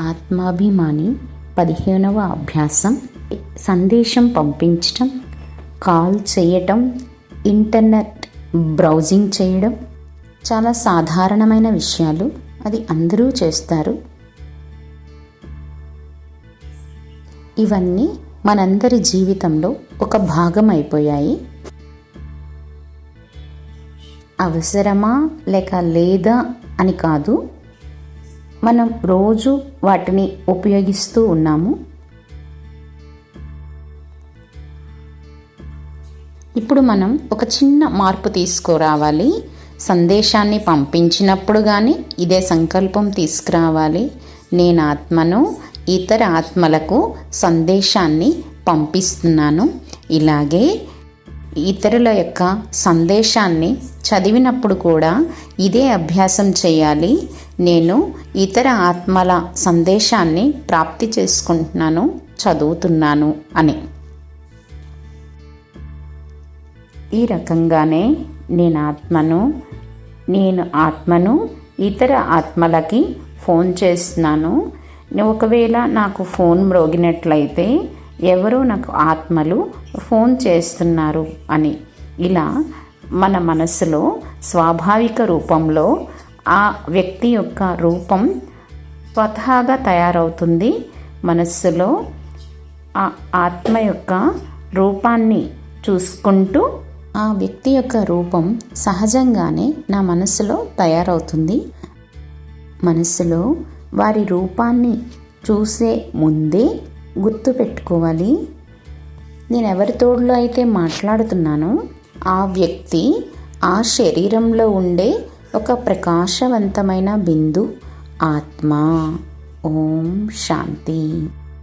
ఆత్మాభిమాని 15వ అభ్యాసం. సందేశం పంపించటం, కాల్ చేయటం, ఇంటర్నెట్ బ్రౌజింగ్ చేయడం చాలా సాధారణమైన విషయాలు. అది అందరూ చేస్తారు. ఇవన్నీ మనందరి జీవితంలో ఒక భాగం అయిపోయాయి. అవసరమా లేక లేదా అని కాదు, మనం రోజు వాటిని ఉపయోగిస్తూ ఉన్నాము. ఇప్పుడు మనం ఒక చిన్న మార్పు తీసుకురావాలి. సందేశాన్ని పంపించినప్పుడు కానీ ఇదే సంకల్పం తీసుకురావాలి. నేను ఆత్మను, ఇతర ఆత్మలకు సందేశాన్ని పంపిస్తున్నాను. ఇలాగే ఇతరుల యొక్క సందేశాన్ని చదివినప్పుడు కూడా ఇదే అభ్యాసం చేయాలి. నేను ఇతర ఆత్మల సందేశాన్ని ప్రాప్తి చేసుకుంటున్నాను, చదువుతున్నాను అని. ఈ రకంగానే నేను ఆత్మను ఇతర ఆత్మలకి ఫోన్ చేస్తున్నాను. ఒకవేళ నాకు ఫోన్ మ్రోగినట్లయితే ఎవరో నాకు ఆత్మలు ఫోన్ చేస్తున్నారు అని. ఇలా మన మనసులో స్వాభావిక రూపంలో ఆ వ్యక్తి యొక్క రూపం స్వతహాగా తయారవుతుంది. మనస్సులో ఆ ఆత్మ యొక్క రూపాన్ని చూసుకుంటూ ఆ వ్యక్తి యొక్క రూపం సహజంగానే నా మనస్సులో తయారవుతుంది. మనస్సులో వారి రూపాన్ని చూసే ముందే గుర్తుపెట్టుకోవాలి, నేను ఎవరి తోడులో అయితే మాట్లాడుతున్నానో ఆ వ్యక్తి ఆ శరీరంలో ఉండే ఒక ప్రకాశవంతమైన బిందు ఆత్మ. ఓం శాంతి.